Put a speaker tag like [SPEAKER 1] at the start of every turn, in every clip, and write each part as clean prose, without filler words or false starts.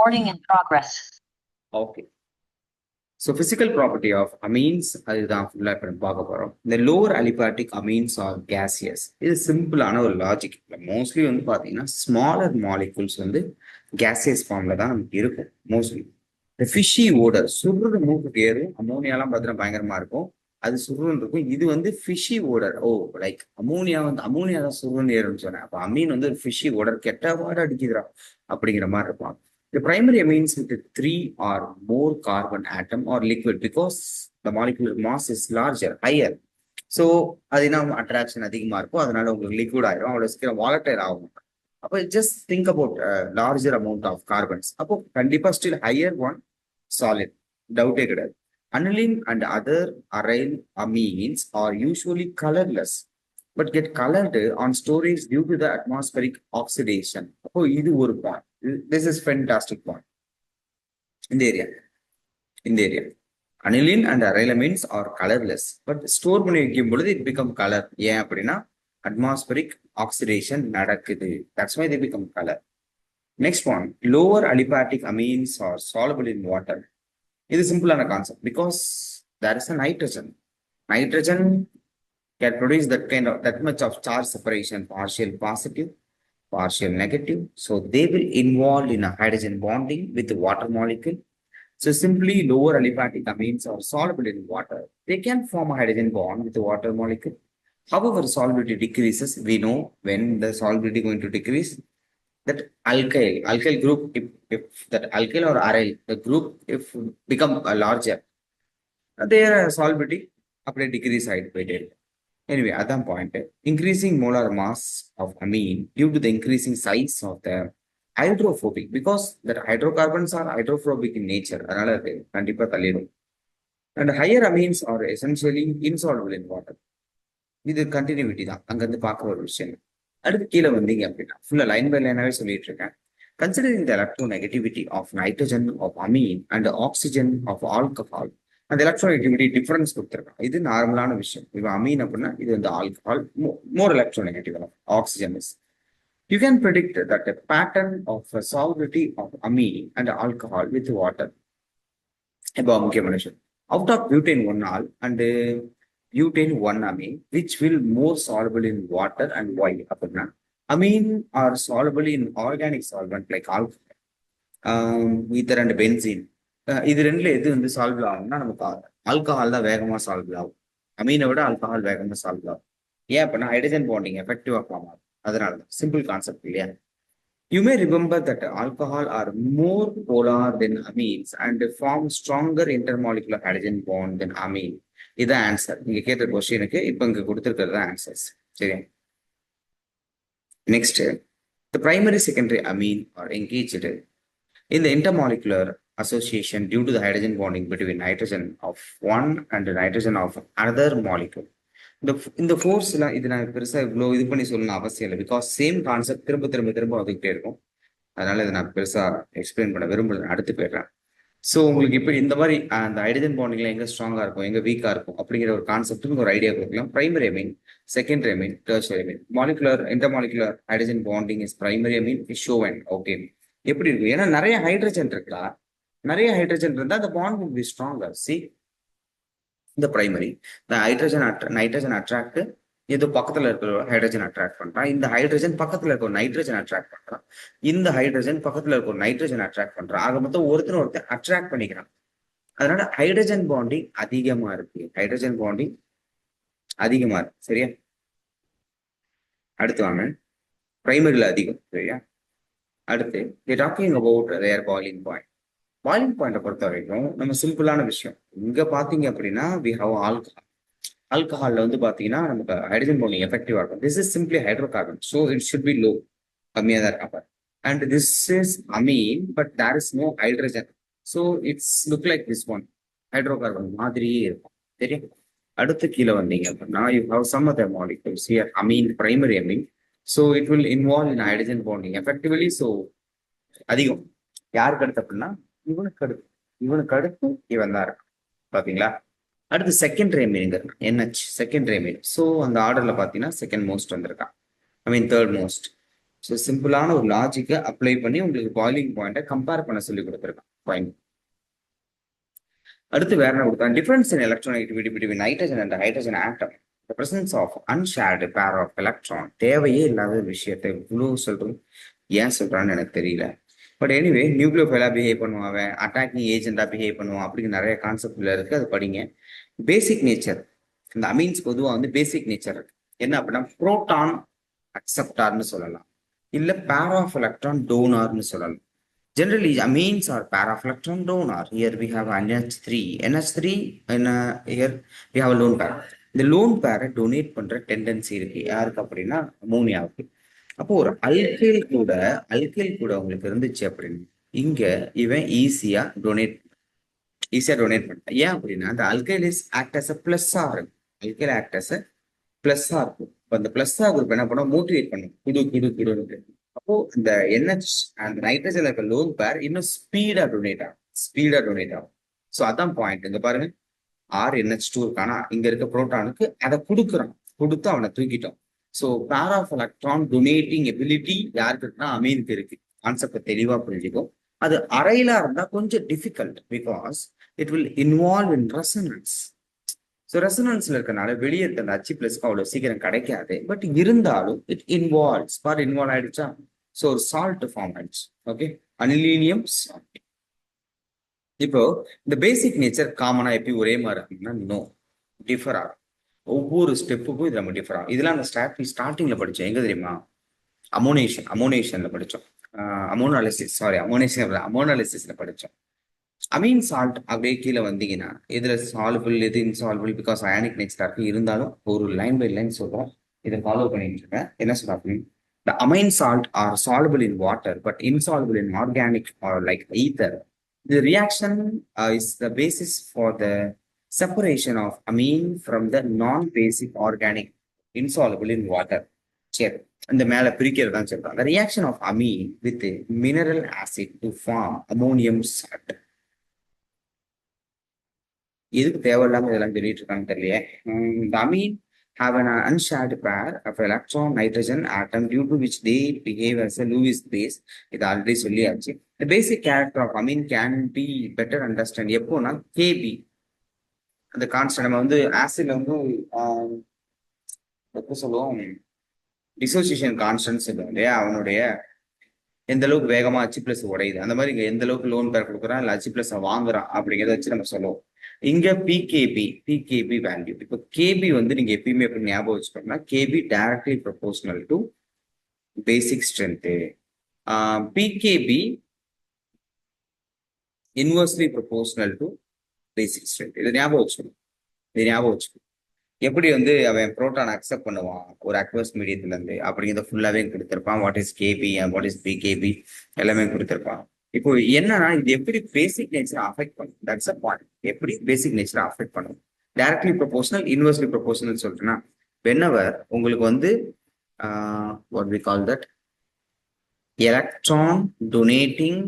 [SPEAKER 1] Recording in progress.
[SPEAKER 2] Okay. So physical property of amines அதுதான் ஃபுல்லா இப்போ பார்க்க போறோம். இந்த lower aliphatic amines R gaseous. இது சிம்பிளான ஒரு லாஜிக். மோஸ்ட்லி வந்து பாத்தீங்கன்னா ஸ்மாலர் மாலிகூல்ஸ் வந்து கேசியஸ் ஃபார்ம்ல தான் நமக்கு இருக்கும் மோஸ்ட்லி. இந்த ஃபிஷி ஓடர் சுருடு மூக்குக்கு ஏறும். அமோனியாலாம் பார்த்தீங்கன்னா பயங்கரமா இருக்கும். அது சுருன்னு இருக்கும். இது வந்து ஃபிஷி ஓடர். ஓ லைக் அமோனியா தான் சுருன்னு ஏறும்னு சொன்னேன். அப்போ அமீன் வந்து ஒரு ஃபிஷி ஓடர் கெட்ட வாட அடிக்குதுடா அப்படிங்கிற மாதிரி இருக்கும். The primary amines with 3 or more carbon atom or liquid because the molecular mass is larger, higher. So, அது என்ன அட்ராக்ஷன் அதிகமா இருக்கும், அதனால உங்களுக்கு லிக்விட் ஆயிரும், அவ்வளவு சீக்கிரம் வாலட்டைல் ஆகும். அப்போ just think about larger amount of carbons. அப்போ கண்டிப்பா ஸ்டில் ஹையர் ஒன் சாலிட், டவுட்டே கிடையாது. Aniline and other aryl amines are usually colorless but get colored on storage due to the atmospheric oxidation. அப்போ இது ஒரு point. This is fantastic point. இந்த area aniline and arylamines are colourless but store பண்ணி வைக்கும் பொழுது it become colour. ஏன் அப்படின்னா atmospheric oxidation நடக்குது. That's why they become colour. Next one, lower aliphatic amines are soluble in water. இது சிம்பிளான concept. Because there is a nitrogen can produce that much of charge separation, partial positive, partial negative. So they will involve in a hydrogen bonding with the water molecule. So simply lower aliphatic amines are soluble in water. They can form a hydrogen bond with the water molecule. However, solubility decreases. We know when the solubility going to decrease. That alkyl group, if that alkyl or aryl, the group if become a larger, their solubility அப்படியே decrease ஆயிட்டு போயிட்டே இருக்கு. Anyway, அதான் point. Increasing molar mass of amine due to the increasing size of the hydrophobic. Because that hydrocarbons are hydrophobic in nature, அதனால அது கண்டிப்பா தள்ளிடும். And higher amines are essentially insoluble in water. இது continuity தான் அங்கிருந்து பார்க்குற ஒரு விஷயம். அடுத்து கீழே வந்தீங்க அப்படின்னா ஃபுல்லா லைன் பை லைனாவே சொல்லிட்டு இருக்கேன். Considering the electronegativity of nitrogen of amine and oxygen of alcohol, அந்த எலக்ட்ரோநெகட்டிவிட்டி டிஃபரன்ஸ் கொடுத்துருக்கான். இது நார்மலான விஷயம். இப்போ அமீன் அப்படின்னா இது வந்து alcohol, more electronegative oxygen is. You can predict that a pattern of solubility of amine and alcohol with water. இப்போ முக்கியமான விஷயம், out of butane 1 and butane 1 amine which will more soluble in water and why அப்படின்னா amine are soluble in organic solvent like alcohol, ether and benzene. இது ரெண்டுல எது வந்து solve ஆகும்னா நமக்கு ஆல்கஹால் தான் வேகமா சால்வ் ஆகும். அமீனை விட ஆல்கஹால் வேகமா சால்வ் ஆகும். ஏன் அப்படின்னா ஹைட்ரஜன் பாண்டிங் எஃபெக்டிவா ஃபார்ம் ஆகும். அதனால சிம்பிள் கான்செப்ட் இல்லையா. You may remember that alcohol are more polar than amines and form stronger intermolecular hydrogen bond than amine. இதுதான் ஆன்சர். நீங்க கேட்ட கொஸ்டினுக்கு இப்ப இங்க கொடுத்துருக்கிறது ஆன்சர்ஸ். சரியா. Next, the primary secondary amine are engaged in the intermolecular association due to the hydrogen bonding between nitrogen of one and the nitrogen of another molecule. இந்த ஃபோர்ஸ்லாம் இது நான் பெருசா இவ்வளோ இது பண்ணி சொல்லணும் அவசியம் இல்லை. பிகாஸ் சேம் கான்செப்ட் திரும்ப திரும்ப திரும்ப வந்துகிட்டே இருக்கும். அதனால இதை நான் பெருசா எக்ஸ்பிளைன் பண்ண விரும்பல, அடுத்து போயிடுறேன். ஸோ உங்களுக்கு இப்போ இந்த மாதிரி அந்த ஹைட்ரஜன் பாண்டிங்ல எங்க ஸ்ட்ராங்கா இருக்கும், எங்க வீக்கா இருக்கும் அப்படிங்கிற ஒரு கான்செப்ட்டுக்கு ஒரு ஐடியா கொடுக்கலாம். Primary amine, secondary amine, tertiary amine. Molecular intermolecular hydrogen bonding is primary amine is shown. Okay, எப்படி இருக்கு? ஏன்னா நிறைய ஹைட்ரஜன் இருக்குல்ல, நிறைய ஹைட்ரஜன் இருந்தா அந்த bond will be stronger. C இந்த பிரைமரி நைட்ரஜன் அட்ராக்ட், இது பக்கத்துல இருக்கிற ஹைட்ரஜன் அட்ராக்ட் பண்றான். இந்த ஹைட்ரஜன் பக்கத்துல இருக்க ஒரு நைட்ரஜன் அட்ராக்ட் பண்றான். இந்த ஹைட்ரஜன் பக்கத்துல இருக்க ஒரு நைட்ரஜன் அட்ராக்ட் பண்றான். ஆக மொத்தம் ஒருத்தர் அட்ராக்ட் பண்ணிக்கிறான். அதனால ஹைட்ரஜன் பாண்டிங் அதிகமா இருக்கு. சரியா. அடுத்து வாங்க, பிரைமரியில அதிகம். சரியா. அடுத்து talking about their boiling point. Boiling பாயிண்ட பொறுத்த வரைக்கும் நம்ம சிம்பிளான விஷயம். இங்க பாத்தீங்க அப்படின்னா வி ஹவ் ஆல்கஹால்ல வந்து பாத்தீங்கன்னா நமக்கு ஹைட்ரஜன் பாண்டிங் எஃபெக்டிவா இருக்கும். This is simply hydrocarbon, so it should be low, கம்மியா தான் இருக்காங்க. And this is amine but there is no hydrogen, so it's look like this one, hydrocarbon மாதிரியே இருக்கும். சரியா. அடுத்து கீழே வந்தீங்க அப்படின்னா you have some other molecules here. Amine, primary amine. So it will involve in hydrogen bonding effectively. So அதிகம் யாருக்கு அடுத்து அப்படின்னா இவனுக்கு அடுத்து இவன் தான் இருக்கும். பாத்தீங்களா. அடுத்து secondary amine, NH secondary amine. So அந்த ஆர்டர்ல பாத்தீங்கன்னா செகண்ட் மோஸ்ட் வந்திருக்கான், I mean third most. So சிம்பிளான ஒரு லாஜிக்கை அப்ளை பண்ணி உங்களுக்கு பாயிலிங் பாயிண்ட்டை கம்பேர் பண்ண சொல்லி கொடுத்துருக்கான் பாயிண்ட். அடுத்து வேற என்ன கொடுத்தா, difference in electronic between hydrogen and hydrogen atom, the presence of unshared pair of electron. தேவையே இல்லாத விஷயத்தை இவ்வளவு சொல்றது ஏன் சொல்றான்னு எனக்கு தெரியல. பட் எனிவே நியூக்ளியோஃபைலா பிஹேவ் பண்ணுவான், அட்டாக்கிங் ஏஜென்டா பிஹேவ் பண்ணுவான் அப்படின்னு நிறைய கான்செப்ட்ல இருக்கு, அது படிங்க. பேசிக் நேச்சர், இந்த அமீன்ஸ் பொதுவாக வந்து பேசிக் நேச்சர் இருக்கு. என்ன அப்படின்னா புரோட்டான் அக்செப்டார்னு சொல்லலாம், இல்ல பேர் ஆஃப் எலக்ட்ரான் டோனார்னு சொல்லலாம். Generally, amines are pair of electron donor. Here we have NH3. NH3 in here we have a lone pair. இந்த லோன் பேரை டொனேட் பண்ற டெண்டன்சி இருக்கு யாருக்கு அப்படின்னா அமோனியாவுக்கு. அப்போ ஒரு அல்கைல் கூட உங்களுக்கு இருந்துச்சு அப்படின்னு இங்க இவன் ஈஸியா டொனேட் பண்ண. ஏன் அப்படின்னா அந்த alkyl is act as a பிளஸ்ஸா இருக்கும். அல்கைல் ஆக்ட் அஸ் அ பிளஸ்ஸா இருக்கும். இப்போ அந்த பிளஸ்ஸா குரூப் என்ன பண்ண மோட்டிவேட் பண்ணும், குடு. அப்போ இந்த NH அந்த நைட்ரஜன்ல இருக்க லோன் பேர் இன்னும் ஸ்பீடா டொனேட் ஆகும். ஸோ அதான் பாயிண்ட். இங்க பாருங்க, RNH2 இருக்கானா, இங்க இருக்க புரோட்டானுக்கு அதை கொடுத்து அவனை தூக்கிட்டோம். So pair of electron donating ability யாருக்கு இருக்குன்னா அமீனுக்கு இருக்கு. கான்செப்ட் தெளிவா புரிஞ்சுக்கும். அது அரையிலா இருந்தா கொஞ்சம் difficult, because it will involve in resonance. So ரெசனன்ஸ்ல இருக்கனால வெளியே இருக்க அந்த அச்சு பிளஸ்க்கு அவ்வளவு சீக்கிரம் கிடைக்காது. பட் இருந்தாலும் இட் இன்வால்வ் ஆயிடுச்சா. ஸோ ஒரு சால்ட் ஃபார்ம் ஆயிடுச்சு. Okay, anilinium salt. இப்போ இந்த பேசிக் நேச்சர் காமனா எப்படி ஒரே மாதிரி இருக்குன்னா நோ, டிஃபர் ஆகும். ஒவ்வொரு ஸ்டெப்புக்கும் இது நம்ம டிஃபர் ஆகும். இதெல்லாம் அந்த ஸ்டார்டிங்ல படிச்சோம், எங்க தெரியுமா, அமோனேஷன்ல படிச்சோம். அமோனாலிசிஸ்ல படிச்சோம். அமீன் சால்ட் அப்படியே கீழே வந்தீங்கன்னா இதுல சால்பிள் எது இன்சால்பிள், பிகாஸ் அயானிக் நேச்சரா இருக்கு. இருந்தாலும் ஒரு லைன் பை லைன் சொல்றோம், இதை ஃபாலோ பண்ணிட்டு இருக்கேன். என்ன சொல்றாங்க, the amine salt are soluble in water but insoluble in organic or like ether. The reaction is the basis for the separation of amine from the non-basic organic insoluble in water. சரி, இந்த மேல பிரிக்கிறதான் சொல்றாங்க. The reaction of amine with mineral acid to form ammonium salt. எதுக்கு தேவையில்லாம இதெல்லாம் சொல்லிட்டு இருக்காங்க தெரியலையே. The amine have an unshared pair of electron nitrogen atom due to which they behave as a Lewis base. இது ஆல்ரெடி சொல்லியாச்சு. The basic character of amine can be better understand எப்போனா KB அந்த கான்ஸ்டன்ட். நம்ம வந்து ஆசிட்ல வந்து எப்போ சொல்லுவோம், dissociation constant சொல்லுவோம் இல்லையா, அவனுடைய எந்த அளவுக்கு வேகமா அச்சு பிளஸ் உடையுது, அந்த மாதிரி இங்க எந்த அளவுக்கு லோன் பேர் கொடுக்குறான் இல்ல அச்சு பிளஸ் வாங்குறான் அப்படிங்கிறத வச்சு நம்ம சொல்லுவோம். இங்க பிகேபி வேல்யூ. இப்போ கேபி வந்து நீங்க எப்பயுமே எப்படி ஞாபகம் வச்சுக்கோங்கன்னா Kb directly proportional to basic strength, pKb inversely proportional to basic strength. இதை ஞாபகம் வச்சுக்கணும். எப்படி வந்து அவன் புரோட்டான் அக்செப்ட் பண்ணுவான் ஒரு அக்வஸ் மீடியத்துல இருந்து அப்படிங்கிறத ஃபுல்லாவே கொடுத்திருப்பான். What is Kb and what is pKb எல்லாமே கொடுத்திருப்பான். இப்போ என்னன்னா இது எப்படி பேசிக் நேச்சரை அஃபெக்ட் பண்ணும், தட்ஸ் அ பாயிண்ட். எப்படி பேசிக் நேச்சரை அஃபெக்ட் பண்ணும், டைரக்ட்லி ப்ரொபோஷனல் இன்வெர்ஸ்லி ப்ரொபோஷனல் சொல்லிட்டுன்னா, வென்னவர் உங்களுக்கு வந்து what we call that electron donating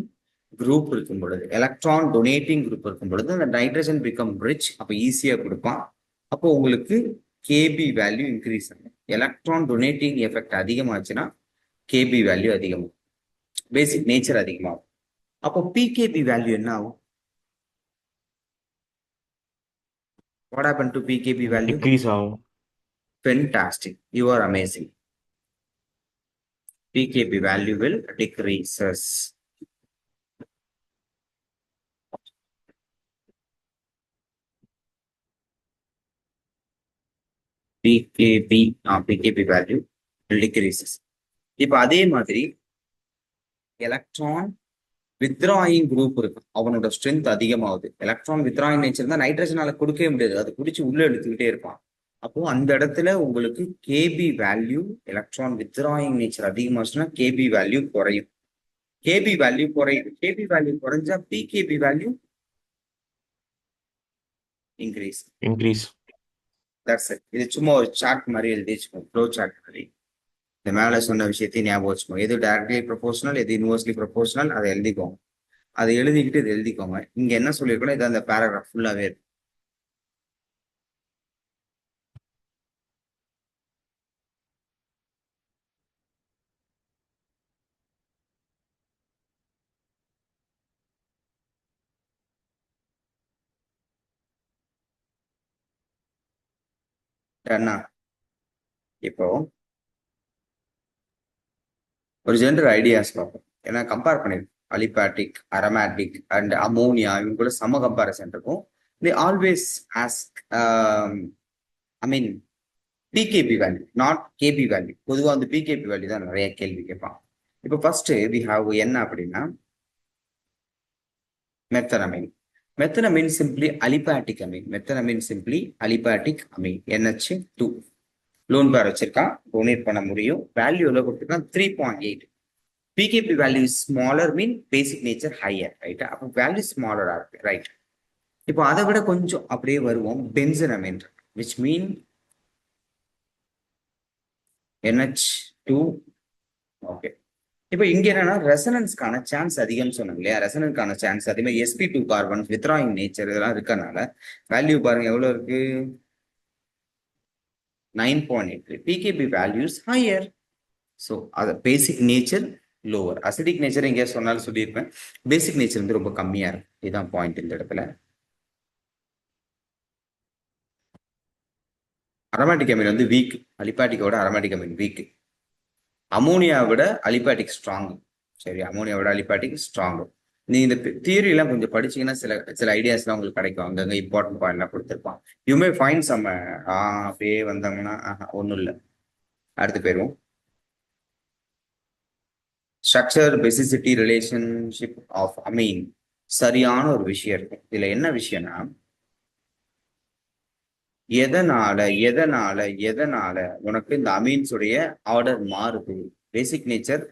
[SPEAKER 2] group இருக்கும் பொழுது அந்த நைட்ரஜன் பிகம் ரிச், அப்போ ஈஸியா கொடுப்பான். அப்போ உங்களுக்கு கேபி வேல்யூ இன்க்ரீஸ் ஆகும். எலக்ட்ரான் டொனேட்டிங் எஃபெக்ட் அதிகமாச்சுன்னா கேபி வேல்யூ அதிகமாகும், பேசிக் நேச்சர் அதிகமாகும். அப்போ பிகேபி வேல்யூ என்ன ஆகும்? What happened to PKB value?
[SPEAKER 1] Decrease ஆகும்.
[SPEAKER 2] Fantastic, you are amazing. PKB value will decreases. PKB value will decreases. இப்போ அதே மாதிரி எலக்ட்ரான் வித்ராயிங் குரூப் இருக்கு, அவனோட ஸ்ட்ரென்த் அதிகமாகுது. எலக்ட்ரான் வித்ராயிங் நேச்சர் தான் நைட்ரஜனால கொடுக்கவே முடியாது, அது குடிச்சு உள்ள எடுத்துக்கிட்டே இருப்பான். அப்போ அந்த இடத்துல உங்களுக்கு Kb value, electron withdrawing nature அதிகமாச்சுன்னா கேபி வேல்யூ குறையும். கேபி வேல்யூ குறைஞ்சா pKb value increase. That's it. இது சும்மா ஒரு சார்ட் மாதிரி எழுதி வச்சுக்கோங்க, ஃப்ளோ சார்ட் மாதிரி. இந்த மேல சொன்ன விஷயத்தையும் ஞாபகம் வச்சுக்கோங்க. எது டைரக்ட்லி ப்ரொபோஷனல், எது இன்வெர்ஸ்லி ப்ரொபோஷனல், அதை எழுதிக்கோங்க. அதை எழுதிக்கிட்டு இது எழுதிக்கோங்க. இங்க என்ன சொல்லியிருக்கோம், இது அந்த பேராகிராஃப் ஃபுல்லாவே இருக்கு. டன்னா. இப்போ ஒரு ஜென்ரல் ஐடியாஸ் பார்ப்போம். ஏன்னா கம்பேர் பண்ணிருக்கோம். அலிபாட்டிக், அரோமேட்டிக் அண்ட் அமோனியா இவங்க கூட சம கம்பேரிசன் இருக்கும். They always ask I mean pKb value, not Kb value. பொதுவாக வந்து பிகேபி வேல்யூ தான் நிறைய கேள்வி கேட்பான். இப்போ ஃபர்ஸ்ட் வி ஹாவ் என்ன அப்படின்னா methanamine. Methanamine simply aliphatic amine. Methanamine simply aliphatic amine. NH2 lone pair வச்சிருக்கான், டொனேட் பண்ண முடியும். வேல்யூ எவ்வளோ கொடுத்துருக்கான்? 3.8. PKb value smaller mean basic nature higher, right? அப்போ வேல்யூ ஸ்மாலரா இருக்கு, ரைட்? இப்போ அதை விட கொஞ்சம் அப்படியே வருவோம். Benzenamine which mean NH2. Okay. இப்போ இங்க என்னன்னா ரெசனன்ஸ்க்கான சான்ஸ் அதிகம்னு சொன்னாங்க இல்லையா? ரெசனன்ஸ்க்கான சான்ஸ் அதே மாதிரி sp2 கார்பன் வித்ராயிங் நேச்சர் இதெல்லாம் இருக்கனால வேல்யூ பாருங்க எவ்வளவு இருக்கு? 9.83. PKb values higher. ஸோ அது பேசிக் நேச்சர் லோவர். அசிடிக் நேச்சர் எங்கேயா சொன்னாலும் சொல்லியிருப்பேன். பேசிக் நேச்சர் வந்து ரொம்ப கம்மியா இருக்கு. இதுதான் பாயிண்ட் இந்த இடத்துல. அரோமேட்டிக் அமீன் வந்து வீக். அலிபாட்டிக்கோட அரோமேட்டிக் அமீன் வீக். அமோனியா விட அலிபாட்டிக் ஸ்ட்ராங். சரி, அமோனியா விட அலிபாட்டிக் ஸ்ட்ராங். நீ இந்த தியரி எல்லாம் கொஞ்சம் படிச்சீங்கன்னா சில சில ஐடியாஸ்லாம் உங்களுக்கு கிடைக்கும். அங்கங்க இம்பார்ட்டன்ட் பாயிண்ட்லாம் கொடுத்துருப்பான். You may find some. அப்படியே வந்தாங்கன்னா ஒன்றும் இல்லை. அடுத்து போயிடுவோம். Structure basicity relationship of amine. சரியான ஒரு விஷயம் இருக்கும். இதுல என்ன விஷயம்னா எதனால எதனால எதனால உனக்கு இந்த அமீன்ஸுடைய ஆர்டர் மாறுது? பேசிக் நேச்சர்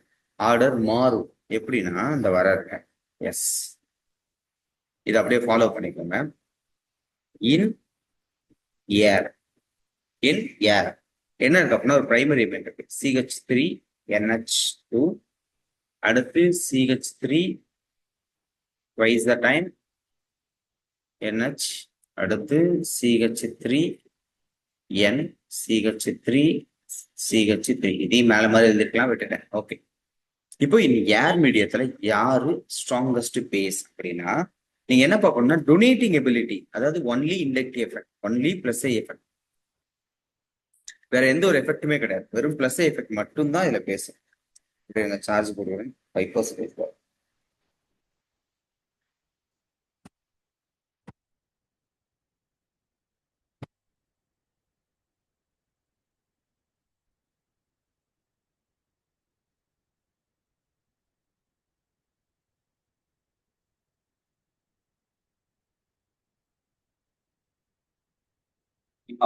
[SPEAKER 2] ஆர்டர் மாறும். எப்படின்னா இந்த வர இருக்க எஸ் இதை அப்படியே ஃபாலோ பண்ணிக்கோங்க. இன் ஏர். இன் ஏர் என்ன இருக்கு அப்படின்னா ஒரு பிரைமரி எலிமெண்ட் இருக்கு CH3 NH2. அடுத்து CH3 twice the time NH. அடுத்து CH3 N CH3 CH3. இதையும் மேல மாதிரி எழுதிருக்கலாம், விட்டுட்டேன். ஓகே. இப்போ இந்த ஏர் மீடியத்துல யாரு ஸ்ட்ராங்கஸ்ட் பேஸ் அப்படின்னா நீங்க என்ன பார்க்கணும்னா டொனேட்டிங் எபிலிட்டி, அதாவது only inductive effect, only plus effect. வேற எந்த ஒரு எஃபெக்ட்டுமே கிடையாது, வெறும் பிளஸ் எஃபெக்ட் மட்டும்தான் இதுல பேசும். சார்ஜ் போடுவேன் 5%.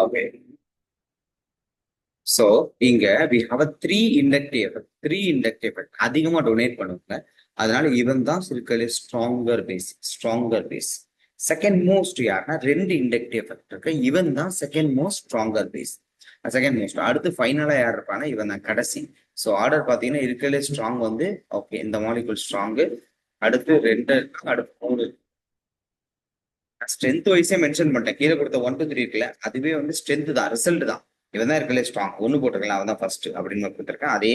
[SPEAKER 2] ஓகே. ஸோ இங்க we have a three inductive effect. Three inductive effect அதிகமா டொனேட் பண்ணுவாங்க. அதனால இவன் தான் இருக்கிற stronger base. Stronger base. Second most யாருன்னா ரெண்டு இண்டக்டிவ் எஃபெக்ட் இருக்கு. இவன் தான் second most stronger base. Second most. அடுத்து ஃபைனலா யார் இருப்பானா இவன் தான் கடைசி. ஸோ ஆர்டர் பார்த்தீங்கன்னா இருக்கிற ஸ்ட்ராங் வந்து ஓகே இந்த மாலிகுல் ஸ்ட்ராங்கு. அடுத்து ரெண்டு இருக்கு, அடுத்து மூணு. ஸ்ட்ரென்த் வைஸே மென்ஷன் பண்ணிட்டேன். கீழே கொடுத்த 1 2 3 இருக்குல்ல, அதுவே வந்து ஸ்ட்ரென்த் தான், ரிசல்ட் தான். இவன் தான் இருக்கல ஸ்ட்ராங். ஒண்ணு போட்டுக்கலாம், அவன் தான் ஃபர்ஸ்ட் அப்படின்னு கொடுத்துருக்கேன். அதே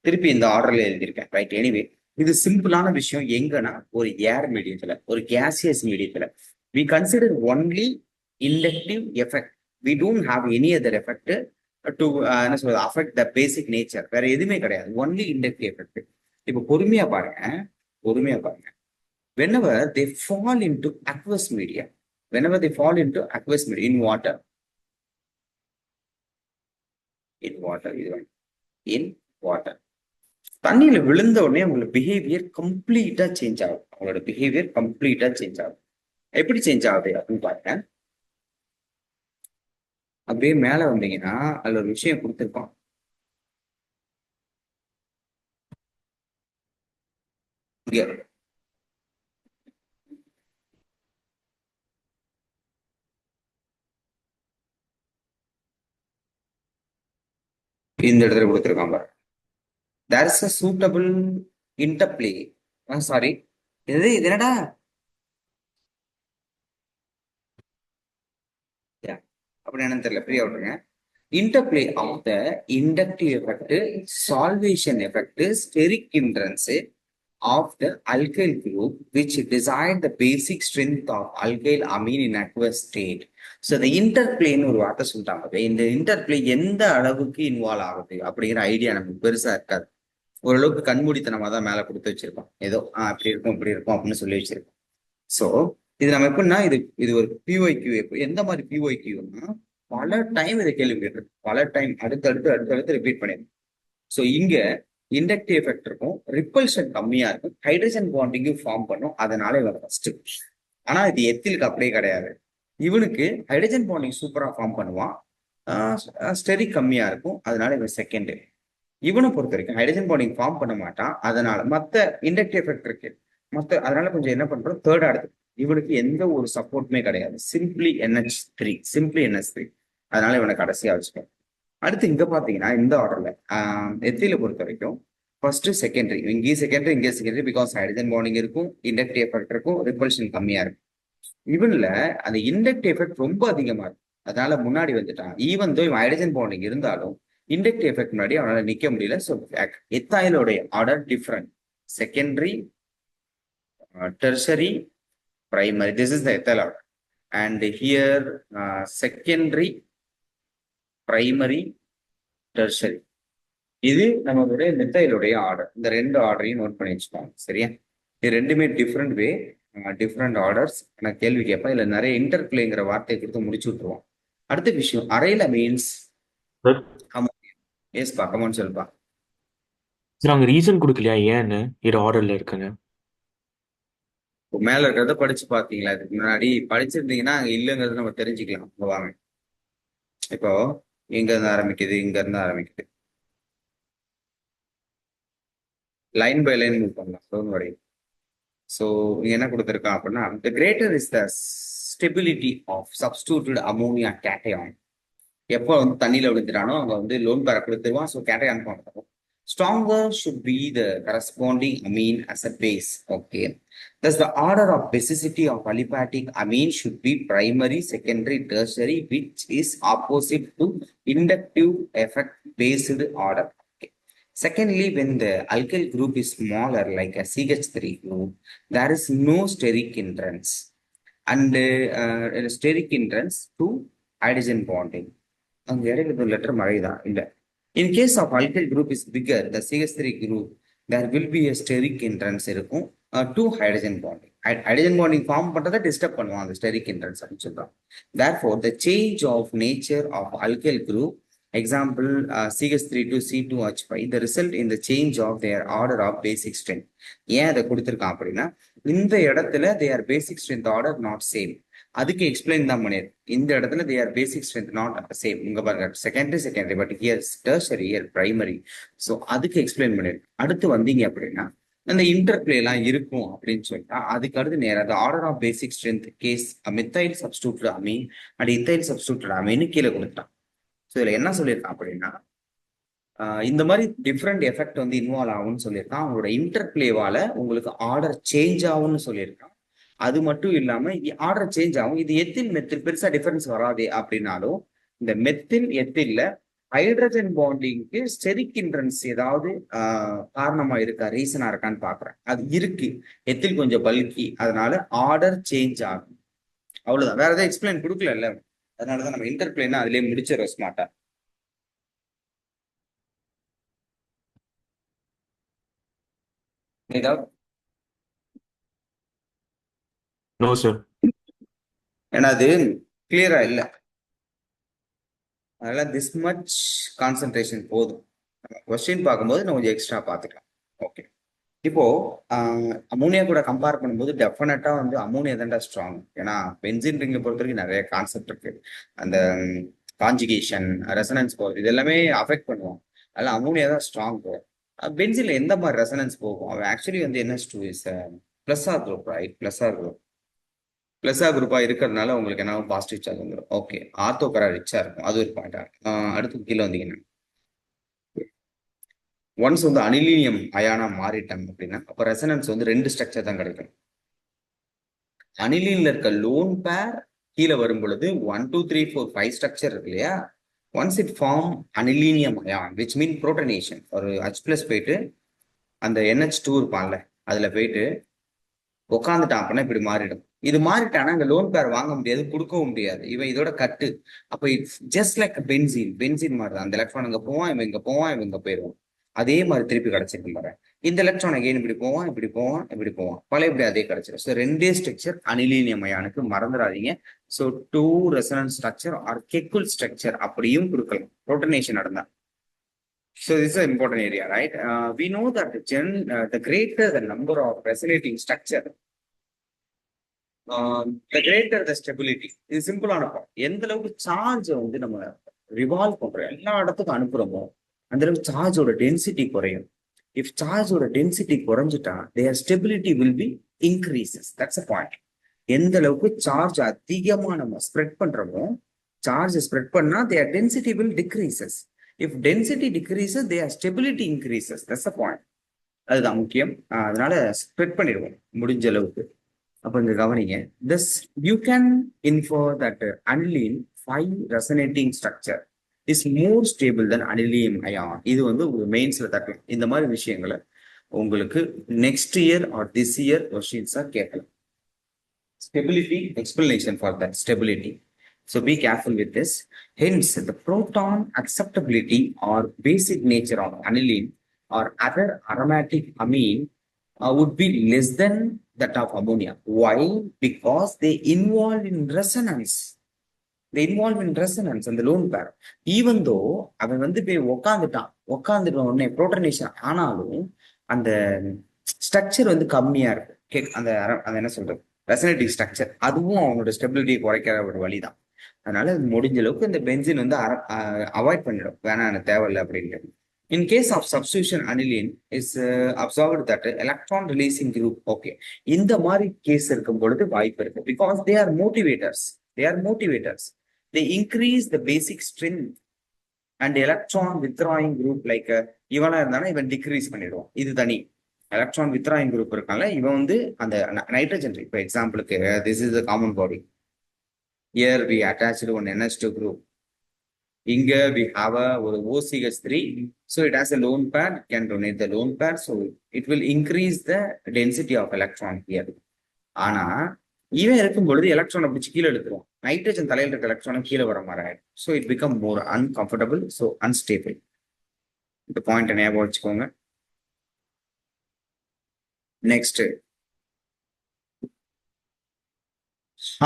[SPEAKER 2] திருப்பி இந்த ஆர்டர்ல எழுதியிருக்கேன், ரைட்? எனிவே இது சிம்பிளான விஷயம். எங்கன்னா ஒரு ஏர் மீடியத்துல, ஒரு கேசியஸ் மீடியத்துல we consider only inductive effect. We don't have any other effect to என்ன சொல்றது அஃபெக்ட் த பேசிக் நேச்சர். வேற எதுவுமே கிடையாது, ஒன்லி இண்டக்டிவ் எஃபெக்ட். இப்போ பொறுமையா பாருங்க, பொறுமையா பாருங்க. whenever they fall into aqueous media, whenever they fall into aqueous media in water, in water, தண்ணியில விழுந்த உடனே அவங்களோட பிஹேவியர் கம்ப்ளீட்டா சேஞ்ச் ஆகும். அவங்களோட பிஹேவியர் கம்ப்ளீட்டா சேஞ்ச் ஆகும். எப்படி சேஞ்ச் ஆகுது அப்படின்னு பாருங்க. அப்படியே மேல வந்தீங்கன்னா அதுல ஒரு விஷயம் கொடுத்துருப்பான். இங்க இந்த இடத்துல கொடுத்துருக்கான் பாருங்க. there is a suitable interplay. Sorry, இது என்னடா அப்படி என்னன்னு தெரியல, ஃப்ரீயா விட்டுருங்க. interplay of the inductive effect, solvation effect, steric hindrance, of the alkyl group which decide the basic strength of alkyl amine in aqueous state. So இந்த இன்டர்பிளேன்னு ஒரு வார்த்தை சொல்லிட்டாங்க. இந்த இன்டர்பிளே எந்த அளவுக்கு இன்வால்வ் ஆகுது அப்படிங்கிற ஐடியா நமக்கு பெருசா இருக்காது. ஓரளவுக்கு கண்மூடித்தனமா தான் மேல கொடுத்து வச்சிருக்கோம். ஏதோ அப்படி இருக்கும் இப்படி இருக்கும் அப்படின்னு சொல்லி வச்சிருக்கோம். ஸோ இது நம்ம எப்படின்னா இது ஒரு பிஒய்கியூ. எந்த மாதிரி பிஒய்கியூன்னா பல டைம் இதை கேள்வி கேட்டிருக்கோம். பல டைம் அடுத்தடுத்து ரிப்பீட் பண்ணிருக்கோம். ஸோ இங்க இண்டக்டிவ் எஃபெக்ட் இருக்கும், ரிப்பல்ஷன் கம்மியா இருக்கும், ஹைட்ரஜன் பாண்டிங்கும் ஃபார்ம் பண்ணும். அதனால இவன் ஃபர்ஸ்ட். ஆனா இது எத்திலுக்கு அப்படியே கிடையாது. இவனுக்கு ஹைட்ரஜன் பாண்டிங் சூப்பரா ஃபார்ம் பண்ணுவான், ஸ்டெரிக் கம்மியா இருக்கும், அதனால இவன் செகண்ட். இவனை பொறுத்த வரைக்கும் ஹைட்ரஜன் பாண்டிங் ஃபார்ம் பண்ண மாட்டான், அதனால மத்த இண்டக்டிவ் எஃபெக்ட் இருக்கு அதனால கொஞ்சம் என்ன பண்றோம், தேர்ட் அடுத்து. இவனுக்கு எந்த ஒரு சப்போர்ட்டுமே கிடையாது, சிம்பிளி NH3, அதனால இவனை கடைசியா வச்சுக்கோம். அடுத்து இங்க பாத்தீங்கன்னா இந்த ஆர்டர்ல எத்தில பொறுத்த வரைக்கும் ஃபர்ஸ்ட் செகண்டரி, இங்கே செகண்டரி பிகாஸ் ஹைட்ரஜன் பாண்டிங் இருக்கும், இண்டக்டிவ் எஃபெக்ட் இருக்கும், ரிப்பல்ஷன் கம்மியா இருக்கும். இவன்ல அந்த இண்டக்டிவ் எஃபெக்ட் ரொம்ப அதிகமா இருக்கும், அதனால முன்னாடி வந்துட்டான். ஈவன் தோ இவன் ஹைட்ரஜன் பாண்டிங் இருந்தாலும் இண்டக்டிவ் எஃபெக்ட் முன்னாடி அவனால நிக்க முடியல. ஸோ எத்தாயிலோடைய order different, secondary, tertiary, primary. This is the ethyl order. And here secondary, primary, tertiary. இது நம்மளுடைய மெத்தைலுடைய ஆர்டர். இந்த ரெண்டு ஆர்டரையும் நோட் பண்ணி வச்சுக்கோங்க, சரியா? இது ரெண்டுமே டிஃப்ரெண்ட் வே, டிஃப்ரெண்ட் ஆர்டர்ஸ். நான் கேள்வி கேட்பேன், இல்லை நிறைய இன்டர்பிளேங்கிற வார்த்தையை கொடுத்து முடிச்சு விட்டுருவோம். அடுத்த விஷயம் அரையில மீன்ஸ் எஸ்பா கமான் சொல்லுப்பா.
[SPEAKER 1] அவங்க ரீசன் கொடுக்கலையா ஏன்னு இது ஆர்டர்ல இருக்குங்க?
[SPEAKER 2] மேல இருக்கிறத படிச்சு பாத்தீங்களா? இதுக்கு முன்னாடி படிச்சிருந்தீங்கன்னா அங்க இல்லைங்கிறத நம்ம தெரிஞ்சுக்கலாம். வாங்க, இப்போ இங்க இருந்து ஆரம்பிக்குது, லைன் பை லைன் மூவ் பண்ணலாம். Don't worry. ஸோ என்ன கொடுத்துருக்கான் அப்படின்னா, the greater is the stability of substituted ammonia cation. எப்போ வந்து தண்ணியில விழுந்துட்டானோ அங்க வந்து லோன் பேரை கொடுத்துருவான். ஸோ கேட்டையான் பண்ணுறோம். Stronger should be the corresponding amine as a base. Okay. Thus, the order of basicity of aliphatic amine should be primary, secondary, tertiary, which is opposite to inductive effect based order. Okay. Secondly, when the alkyl group is smaller, like a CH3 group, there is no steric hindrance and steric hindrance to hydrogen bonding. அங்க இடையில letter மறைதான் இல்லை. In case of alkyl group is bigger, the CH3 group, there will be a steric hindrance இருக்கும் to hydrogen bonding. Hydrogen bonding form பண்றதை disturb பண்ணுவான் அந்த steric hindrance அப்படின்னு சொல்றான். Therefore, the change of nature of alkyl group, example CH3 to C2H5, the result in the change of their order of basic strength. ஏன் அதை கொடுத்துருக்கான் அப்படின்னா, இந்த இடத்துல their basic strength order not same. அதுக்கு explain தான் பண்ணிரு. இந்த இடத்துல they are basic strength not same. இங்க பாருங்க, secondary but here tertiary, here primary. So அதுக்கு எக்ஸ்பிளைன் பண்ணிரு. அடுத்து வந்தீங்க அப்படின்னா அந்த இன்டர்பிளே எல்லாம் இருக்கும் அப்படின்னு சொல்லிட்டா அதுக்கு அடுத்து நேரம் அந்த order of basic strength case methyl substituted amine and ethyl substituted amine கீழே கொடுத்துட்டான். ஸோ இதுல என்ன சொல்லியிருக்கான் அப்படின்னா, இந்த மாதிரி டிஃப்ரெண்ட் எஃபெக்ட் வந்து இன்வால்வ் ஆகும்னு சொல்லியிருக்கான். அவங்களோட இன்டர்பிளேவால உங்களுக்கு ஆர்டர் சேஞ்ச் ஆகும்னு சொல்லியிருக்கான். அது மட்டும் இல்லாம ஆர்டர் சேஞ்ச் ஆகும். இது எத்தில் மெத்தில் பெருசா டிஃபரன்ஸ் வராது அப்படின்னாலும் இந்த மெத்தில் எத்தில்ல ஹைட்ரஜன் பாண்டிங்க்கு ஸ்டெரிக் ஹிண்ட்ரன்ஸ் ஏதாவது காரணமா இருக்கா, ரீசனா இருக்கான்னு பாக்குறேன். அது இருக்கு, எத்தில் கொஞ்சம் பல்கி, அதனால ஆர்டர் சேஞ்ச் ஆகும். அவ்வளவுதான், வேற ஏதாவது எக்ஸ்பிளைன் கொடுக்கல. அதனாலதான் நம்ம இன்டர்பிளேனா அதுலயே முடிச்சிடறோம் ஸ்மார்ட்டா. ஏதாவது
[SPEAKER 1] நோ சார்.
[SPEAKER 2] ஏன்னா அது கிளியரா இல்லை, அதனால திஸ் மச் கான்சென்ட்ரேஷன் போதும். கொஸ்டின் பார்க்கும்போது நம்ம கொஞ்சம் எக்ஸ்ட்ரா பார்த்துக்கலாம். ஓகே, இப்போ அமோனியா கூட கம்பேர் பண்ணும்போது டெஃபினட்டா வந்து அமோனியா தான்டா ஸ்ட்ராங். ஏன்னா பென்சின் ரிங்கை பொறுத்த வரைக்கும் நிறைய கான்செப்ட் இருக்கு. அந்த கான்ஜுகேஷன், ரெசனன்ஸ் போகுது, இது எல்லாமே அஃபெக்ட் பண்ணுவோம். அதனால அமோனியா தான் ஸ்ட்ராங். பென்சின்ல எந்த மாதிரி ரெசனன்ஸ் போகும்? அவன் ஆக்சுவலி வந்து NH2 is plus R group, right? Plus R குரூப்பா இருக்கிறதுனால உங்களுக்கு என்ன பாசிட்டிவ் சார்ஜ் வந்துடும். ஓகே, ஆர்த்தோ கரா ரிச்சா இருக்கும், அது ஒரு பாயிண்டா. அடுத்து கீழே வந்தீங்கன்னா ஒன்ஸ் வந்து அனிலீனியம் அயானா மாறிட்டாங்க அப்படின்னா அப்ப ரெசனன்ஸ் வந்து ரெண்டு ஸ்ட்ரக்சர் தான் கிடைக்கும். அனிலீன்ல இருக்க லோன் பேர் கீழே வரும் பொழுது 1 2 3 4 5 ஸ்ட்ரக்சர் இருக்கு இல்லையா? Once it form anilinium ion which mean protonation, ஒரு H+ போயிட்டு அந்த NH2 இருப்பான்ல, அதுல போயிட்டு உட்காந்துட்டான் அப்படின்னா இப்படி மாறிடும். இது மாறிட்டானா அங்க லோன் பேர் வாங்க முடியாது, கொடுக்கவும் முடியாது. இவன் இதோட கட்டு. அப்ப இட்ஸ் ஜஸ்ட் லைக் பென்சின் மாதிரி தான். அந்த எலக்ட்ரான் அங்க போவான், இவன் இங்க போவான், இவன் இங்க போயிடுவான். அதே மாதிரி திருப்பி கிடைச்சிருக்கு பாரு. இந்த எலக்ட்ரான் அகைன் இப்படி போவான், இப்படி போவான், இப்படி போவான், பழைய இப்படி அதே கிடைச்சிடும். ஸோ ரெண்டே ஸ்ட்ரக்சர் அனிலீனியம் அயானுக்கு, மறந்துடாதீங்க. So two resonance structure or Kekule structure அப்படியும் கொடுக்கலாம் புரோட்டனேஷன் நடந்தா. So this is an important area, right? We know that the greater the number of resonating structure, the greater the stability. இது சிம்பிளான point. எந்த அளவுக்கு charge வந்து நம்ம ரிவால்வ் பண்றோம், எல்லா இடத்துக்கும் அனுப்புறோமோ அந்த அளவுக்கு சார்ஜோட டென்சிட்டி குறையும். இஃப் சார்ஜோட டென்சிட்டி குறைஞ்சிட்டா their stability will be increases. That's a point. எந்த அளவுக்கு சார்ஜ் அதிகமா நம்ம ஸ்ப்ரெட் பண்றோமோ, சார்ஜ் ஸ்ப்ரெட் பண்ணா their density will decreases. If density decreases, their stability increases. That's the point. அதுதான் முக்கியம். அதனால ஸ்ப்ரெட் பண்ணிடுவோம் முடிஞ்ச அளவுக்கு. அப்ப இங்க கவனிங்க. This you can infer that aniline 5 resonating structure is more stable than anilium ion. இது வந்து மெயின்ஸ்ல தட்டலாம். இந்த மாதிரி விஷயங்களை உங்களுக்கு next year or this year கொஸ்டின்ஸா கேட்கலாம். Stability explanation for that stability. So be careful with this. Hence, the proton acceptability or basic nature of aniline or other aromatic amine would be less than that of ammonia. Why? Because they involve in resonance. They involve in resonance and the lone pair. Even though அவன் வந்து போய் உட்காந்துட்ட உடனே புரோட்டனேஷன் ஆனாலும் அந்த structure வந்து கம்மியா இருக்கு. அந்த என்ன சொல்றது, ரெசனேட்டிவ் ஸ்ட்ரக்சர், அதுவும் அவனோட ஸ்டெபிலிட்டியை குறைக்கிற ஒரு வழிதான். அதனால முடிஞ்ச அளவுக்கு இந்த பென்சின் வந்து அவாய்ட் பண்ணிடும், வேணாம் எனக்கு தேவையில்லை அப்படின்ட்டு. In case of substitution aniline is observed that electron releasing group. Okay, இந்த மாதிரி கேஸ் இருக்கும் பொழுது வாய்ப்பு இருக்கு. Because they are motivators. They increase the basic strength and electron withdrawing group like இவனா இருந்தாலும் இவன் டிக்ரீஸ் பண்ணிடுவான். இது தனி எலக்ட்ரான் வித்ராயிங் குரூப் இருக்காங்க, இவன் வந்து அந்த நைட்ரஜன், இப்போ எக்ஸாம்பிளுக்கு this is the common body. Here we attached one NH2 group. இங்க we have ஒரு OCH3. So it has a lone pair, can donate the lone pair. So it will increase the density of electron here. ஆனா இவன் இருக்கும் பொழுது எலக்ட்ரானை பிடிச்சி கீழே எடுத்துருவோம். நைட்ரஜன் தலையில் இருக்க எலக்ட்ரானும் கீழே வர மாதிரி ஆயிடும். So it become more uncomfortable, so unstable. இந்த பாயிண்ட் ஞாபகம் வச்சுக்கோங்க. Next,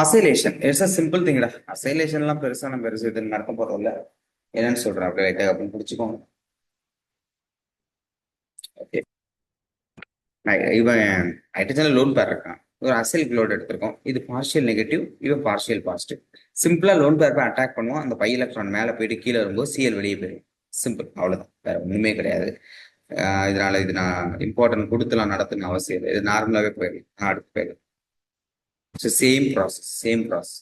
[SPEAKER 2] acylation it's a simple திங்டா. அசைலேஷன்லாம் பெருசா நம்ம பெருசு இது நடக்க போறோம் இல்ல, என்னன்னு சொல்றேன் அப்படியே லைட்டா அப்படின்னு பிடிச்சிக்கோங்க. ஓகே, இவன் ஹைட்ரஜன்ல லோன் பேர் இருக்கான், ஒரு அசைல் லோட் எடுத்திருக்கோம். இது பார்ஷியல் நெகட்டிவ், இவன் பார்ஷியல் பாசிட்டிவ். சிம்பிளா லோன் பேர் அட்டாக் பண்ணுவோம், அந்த பை எலக்ட்ரான் மேல போயிட்டு கீழே வரும்போது சிஎல் வெளியே போயிடும். சிம்பிள், அவ்வளவுதான், வேற ஒண்ணுமே கிடையாது. இதனால இது நான் இம்பார்ட்டன்ட் கொடுத்துலாம் நடத்தணும் அவசியம் இல்லை. இது நார்மலாவே போயிடும், அடுத்து போயிடும். So same process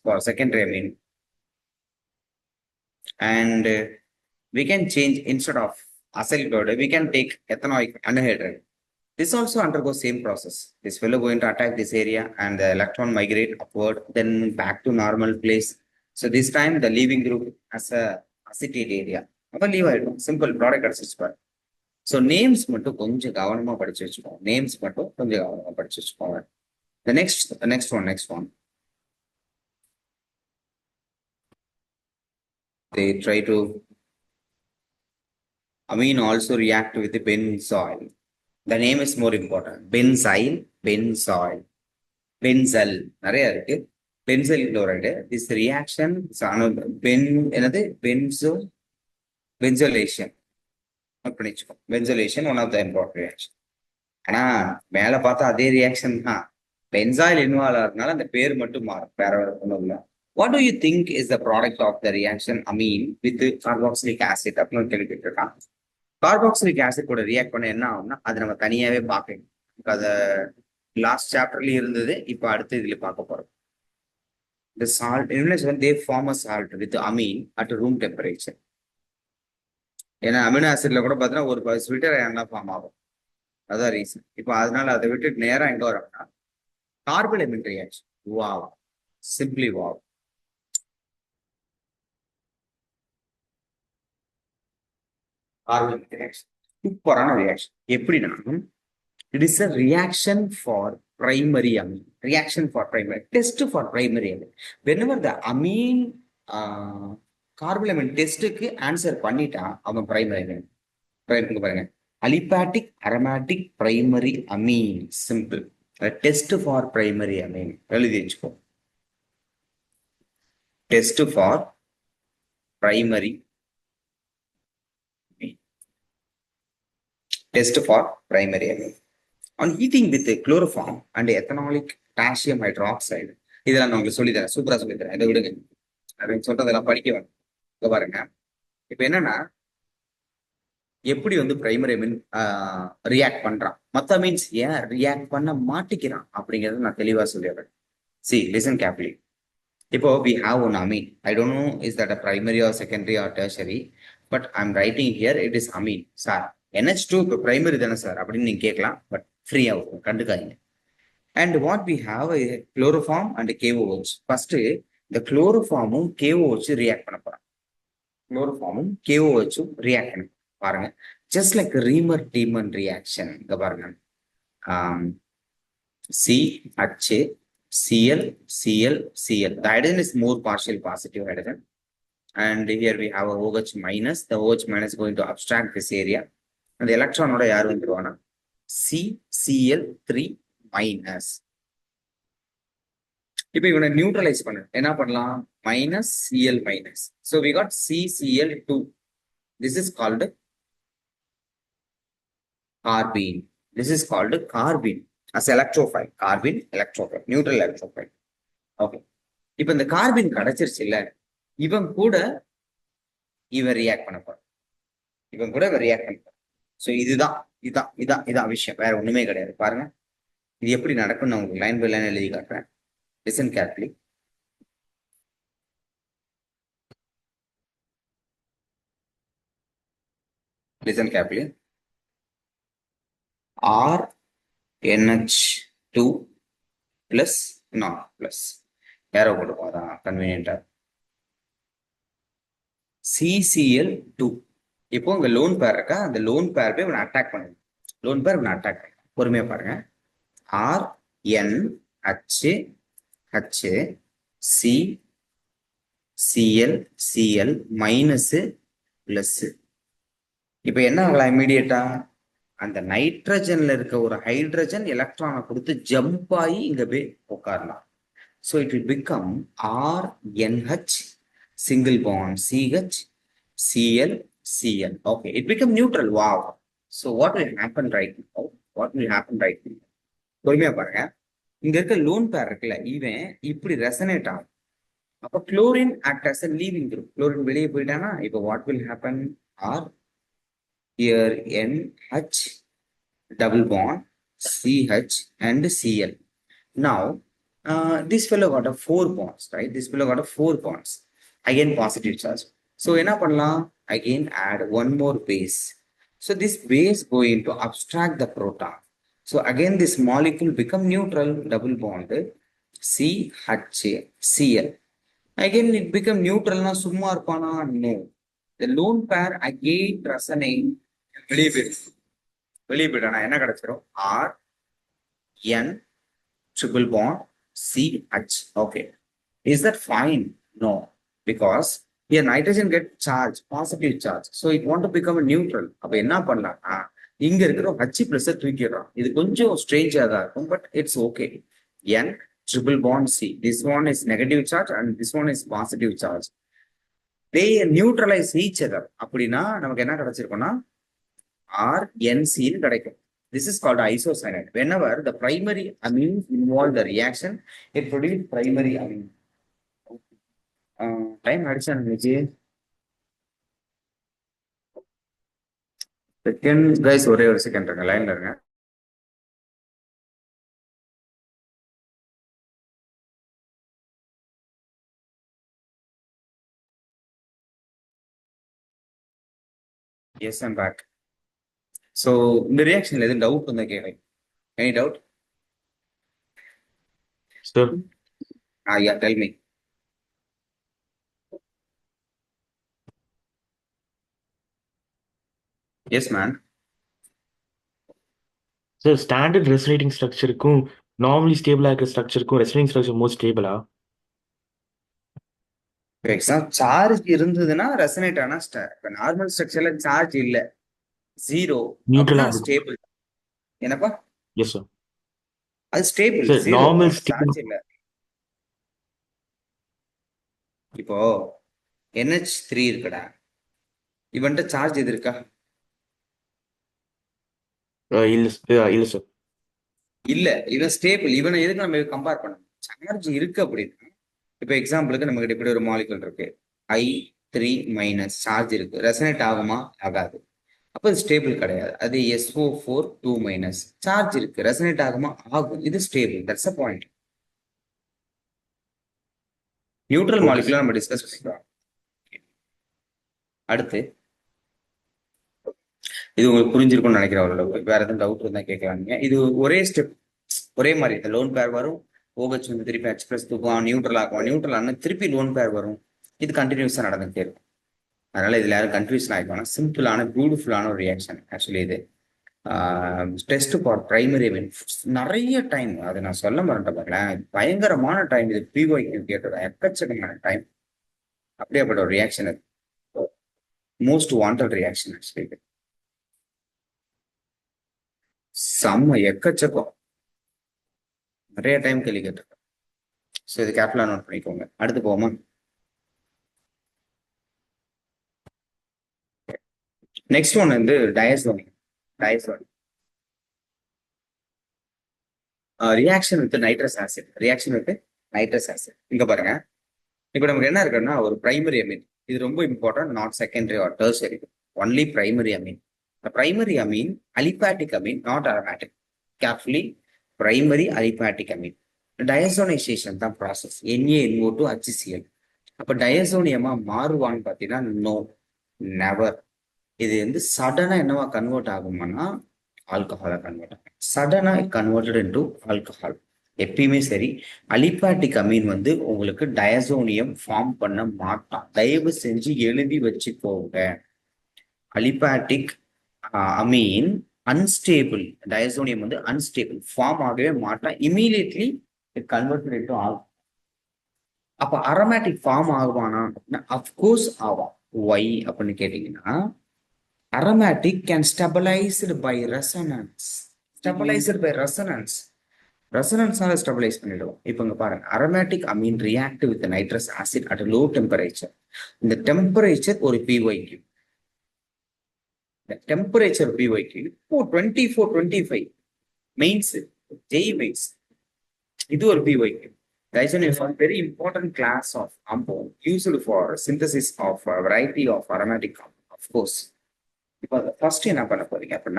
[SPEAKER 2] for secondary amine. And we can change, instead of acyl chloride, we can take ethanoic anhydride. This also undergoes same process. This fellow going to attack this area and the electron migrate upward, then back to normal place. So this time the leaving group has a acetate area. அப்ப leave ஆயிடும். Simple, product கிடைச்சிச்சு. So names மட்டும் கொஞ்சம் கவனமா படிச்சு வச்சுக்கோங்க. The next one. They try to amine also react with the benzoyl. The name is more important. Benzoyl. Benzyl நிறைய இருக்கு. Benzyl chloride. This reaction benzylation. Benzylation, one of the important reaction. ஆனா மேல பார்த்தா அதே ரியாக்ஷன் தான். Benzoyl involve ஆகிறதுனால அந்த பேர் மட்டும் மாறும், வேற ஒன்றும் இல்லை. What do you think is the product of the reaction amine with carboxylic acid? அப்படின்னு கேள்விட்டு இருக்கான். கார்பாக்சிலிக் ஆசிட் கூட ரியாக்ட் பண்ண என்ன ஆகும்னா அது நம்ம தனியாவே பார்க்கணும். அதை லாஸ்ட் சாப்டர்லயும் இருந்தது, இப்போ அடுத்து இதுல பார்க்க போறோம். The salt, they form a salt with amine at room temperature. ஏன்னா அமினோ ஆசிட்ல கூட பார்த்தீங்கன்னா ஒரு ஸ்வீட்டர் அயன்லாம் ஃபார்ம் ஆகும், அதான் ரீசன். இப்போ அதனால அதை விட்டு நேரா எங்க வரோம்னா carbylamine reaction. Wow, simply wow. Carbylamine reaction சூப்பரான ரியாக்ஷன். எப்படின்னா It is a reaction for primary amine. Reaction for primary. Test for primary amine. Whenever the amine carbylamine டெஸ்ட்டுக்கு ஆன்சர் பண்ணிட்டா அவன் பிரைமரி அமீன். பாருங்க, aliphatic aromatic primary amine, simple. Test for primary amine எழுதி வச்சுக்கோ. Test for primary test for primary amine. On heating with chloroform and ethanolic potassium hydroxide, இதெல்லாம் நான் உங்களுக்கு சொல்லித்தரேன், சூப்பரா சொல்லித்தரேன். இதை விடுங்க, அப்படின்னு சொல்றதெல்லாம் படிக்க வேணும். இங்க பாருங்க, இப்ப என்னன்னா எப்படி வந்து பிரைமரி அமீன் ரியாக்ட் பண்றான், மத்த மீன்ஸ் ஏன் ரியாக்ட் பண்ண மாட்டிக்கிறான் அப்படிங்கறத நான் தெளிவா சொல்லிடுறேன். C listen carefully. இப்போ we have one amine. I don't know is that a primary or secondary or tertiary, but I'm writing here it is amine. Sir, NH2 இப்போ பிரைமரி தானே சார் அப்படின்னு நீங்க கேட்கலாம், பட் ஃப்ரீயா இருக்கும், கண்டுக்காதீங்க. And what we have is chloroform and KOH. First இந்த குளோரோஃபார்மும் KOH react பண்ண போறோம். குளோரோஃபார்மும் KOH ரியாக்ட் பண்ண பாருங்க. Just like Reimer Tiemann reaction. இங்க பாருங்க, CH Cl Cl Cl. The hydrogen is more partial positive hydrogen, and here we have a OH minus. The OH minus is going to abstract this area, and the electron oda yaar vandruvaana CCl3 minus. இப்போ இவனை neutralise பண்ணு, என்ன பண்ணலாம், minus Cl minus. So we got CCl2. This is called carbene. This is called carbene as electrophile. Carbene electrophile, neutral electrophile. Okay. இப்போ இந்த Corbin கிடைச்சிருச்சு இல்ல, இவன் கூட இவன் ரியாக்ட் பண்ண போறான், இவன் கூட இவன் ரியாக்ட் பண்ண போறான். ஸோ இதுதான் இதான் இதான் இதான் விஷயம், வேற ஒண்ணுமே கிடையாது. பாருங்க இது எப்படி நடக்கும், நான் உங்களுக்கு லைன் பை லைன் எழுதி காட்டுறேன். Listen carefully. Listen carefully. RNH2 plus not plus. Arrow போடுவோம், அதான் கன்வீனியன்டா. CCl2. இப்போ உங்க லோன் பேர் இருக்கா, அந்த லோன் பேர் போய் இவனை அட்டாக் பண்ணுங்க. லோன் பேர் இவனை அட்டாக் பண்ணுங்க. பொறுமையா பாருங்க. RNHHCCl minus plus. இப்ப என்ன ஆகலாம், இமீடியட்டா அந்த நைட்ரஜன்ல இருக்க ஒரு ஹைட்ரஜன் எலக்ட்ரானை கொடுத்து ஜம்ப் ஆகி இங்க போய் உட்காரலாம். So it will become RNH single bond CH Cl Cl. Okay, it become neutral. Wow. So what will happen right now? What will happen right now? பொறுமையா பாருங்க, இங்க இருக்க லோன் பேர் இருக்குல்ல, இவன் இப்படி ரெசனேட் ஆகும். அப்ப chlorine act as leaving group. Chlorine வெளியே போயிட்டானா இப்போ what will happen, R here NH double bond CH and Cl. Now this fellow got a 4 bonds, right? This fellow got a 4 bonds, again positive charge. So என்ன பண்ணலாம், again add one more base. So this base going to abstract the proton. So again this molecule become neutral, double bond CH Cl. Again it become neutral. Na சும்மா இருப்பானா, no. The lone pair again resonate, வெளியே போயிட்டானா என்ன கிடைச்சிரும், RN triple bond CH. Okay, is that fine? No, because here nitrogen get charge, positive charge, so it want to become a neutral. அப்ப என்ன பண்ணலாம், இங்க இருக்கிற H plus தூக்கிடுறோம். இது கொஞ்சம் ஸ்ட்ரேஞ்சா தான் இருக்கும், but it's okay. N triple bond C, this one is negative charge and this one is positive charge. They neutralize each other. அப்படின்னா நமக்கு என்ன கிடைச்சிருக்கும்னா RNC கிடைக்கும். This is called isocyanate. Whenever the primary amines involve the reaction, it produces primary amine. Time அடிச்சா நினைச்சு second guys, ஒரே ஒரு second இருங்க, லைன்ல இருங்க. Yes, I'm back. So இந்த ரியாக்ஷன்ல எதுவும் டவுட் வந்தா கேட்குறேன். Any doubt?
[SPEAKER 1] Sir,
[SPEAKER 2] Yeah, tell me. Yes, man.
[SPEAKER 1] Sir standard resonating ஸ்ட்ரக்சருக்கும் நார்மலி ஸ்டேபிளா இருக்கிற ஸ்ட்ரக்சருக்கும் ரெசனேட்டிங் ஸ்ட்ரக்சர் மோஸ்ட் ஸ்டேபிளா?
[SPEAKER 2] எக்ஸாம் சார்ஜ் இருந்ததுன்னா ரெசனேட் ஆனா இப்போ நார்மல் ஸ்ட்ரக்சர்ல சார்ஜ் இல்ல, ஜீரோ
[SPEAKER 1] நியூட்ரலா
[SPEAKER 2] அப்படின்னா
[SPEAKER 1] இருக்கும்.
[SPEAKER 2] ஸ்டேபிள். என்னப்பா?
[SPEAKER 1] Yes sir.
[SPEAKER 2] அது stable,
[SPEAKER 1] sir
[SPEAKER 2] zero,
[SPEAKER 1] normal stable.
[SPEAKER 2] Charge இல்ல. இப்போ NH3 இருக்குடா, இவன்ட்ட சார்ஜ் எது இருக்கா?
[SPEAKER 1] இல்ல சார்.
[SPEAKER 2] இல்ல, இவன் ஸ்டேபிள். இவனை எதுக்கு நம்ம கம்பேர் பண்ணணும்? சார்ஜ் இருக்கு அப்படின்னா, இப்போ எக்ஸாம்பிளுக்கு நம்ம கிட்ட இப்படி ஒரு மாலிகுல் இருக்கு, I3- சார்ஜ் இருக்கு, ரெசனேட் ஆகுமா? ஆகாது. அப்போ இது ஸ்டேபிள் கிடையாது. அது SO4 2- சார்ஜ் இருக்கு, ரெசனேட் ஆகுமா? ஆகும். இது stable. That's a point. Neutral
[SPEAKER 1] okay
[SPEAKER 2] மாலிகுல
[SPEAKER 1] சார்.
[SPEAKER 2] நம்ம டிஸ்கஸ் பண்ணிக்கலாம். அடுத்து இது உங்களுக்கு புரிஞ்சிருக்கும்னு நினைக்கிறேன். அவ்வளவு வேற எதுவும் டவுட் இருந்தா கேட்கலாங்க. இது ஒரே ஸ்டெப், ஒரே மாதிரி. இந்த லோன் பேர் வரும், OH வந்து திருப்பி H+ தூக்குவான், நியூட்ரல் ஆகும், நியூட்ரல் ஆனா திருப்பி லோன் பேர் வரும். இது கண்டினியூஸா நடந்துட்டே இருக்கும். அதனால இதுல யாரும் கன்ஃபியூஷன் ஆகிக்கோனா, சிம்பிளான பியூட்டிஃபுல்லான ஒரு ரியாக்ஷன் ஆக்சுவலி இது. டெஸ்ட் ஃபார் பிரைமரி நிறைய டைம், அதை நான் சொல்ல மாட்டேன் பாருங்களேன், பயங்கரமான டைம் இது. PYQ கேட்டது எக்கச்சக்கமான டைம். அப்படியேப்பட்ட ஒரு ரியாக்ஷன் இது, மோஸ்ட் வாண்டட் ரியாக்ஷன் ஆக்சுவலி இது. செம்ம எக்கச்சக்கம், நிறைய டைம் கேள்வி கேட்டிருக்கேன். ஸோ இது கேர்ஃபுல்லாக நோட் பண்ணிக்கோங்க. அடுத்து போவோமா? நெக்ஸ்ட் ஒன் வந்து diazonium. Diazonium reaction with nitrous acid. Reaction with nitrous acid. இங்க பாருங்க, இப்போ நமக்கு என்ன இருக்குன்னா ஒரு பிரைமரி அமீன். இது ரொம்ப important, not secondary or tertiary, only primary amine. Primary amine aliphatic amine, not aromatic. Carefully, primary aliphatic amine. Diazotization தான் ப்ராசஸ், NaNO2HCl. அப்ப டயசோனியமா மாறுவான்னு பார்த்தீங்கன்னா நோ, நெவர். இது வந்து சடனா என்னவா கன்வெர்ட் ஆகுமானா ஆல்கஹாலா கன்வெர்ட் ஆகும். சடனா கன்வெர்டட் இன்டு ஆல்கஹால். எப்பயுமே சரி, அலிபாட்டிக் அமீன் வந்து உங்களுக்கு டயசோனியம் ஃபார்ம் பண்ண மாட்டான். தயவு செஞ்சு எழுதி வச்சுக்கோங்க. அலிபாட்டிக் அமீன் அன்ஸ்டேபிள், டயசோனியம் வந்து அன்ஸ்டேபிள், ஃபார்ம் ஆகவே மாட்டான். Immediately converted into alcohol. அப்ப அரோமேட்டிக் ஃபார்ம் ஆகுவானா? அஃப்கோர்ஸ் ஆவான். ஒய் அப்படின்னு கேட்டீங்கன்னா, aromatic can stabilized by resonance. Stabilized by resonance. ரெசனன்ஸால ஸ்டெபிலைஸ் பண்ணிடுவோம். இப்போ இங்க பாருங்க, aromatic amine react with nitrous acid at low temperature. இந்த டெம்பரேச்சர் ஒரு PYQ. இந்த டெம்பரேச்சர் PYQ இப்போ 24-25 மெயின்ஸ், ஜெய் மெயின்ஸ். இது ஒரு PYQ. Diazonium is a very important class of compound used for synthesis of a variety of aromatic compound. Of course, இப்போ first என்ன பண்ண போறீங்க அப்படின்னா,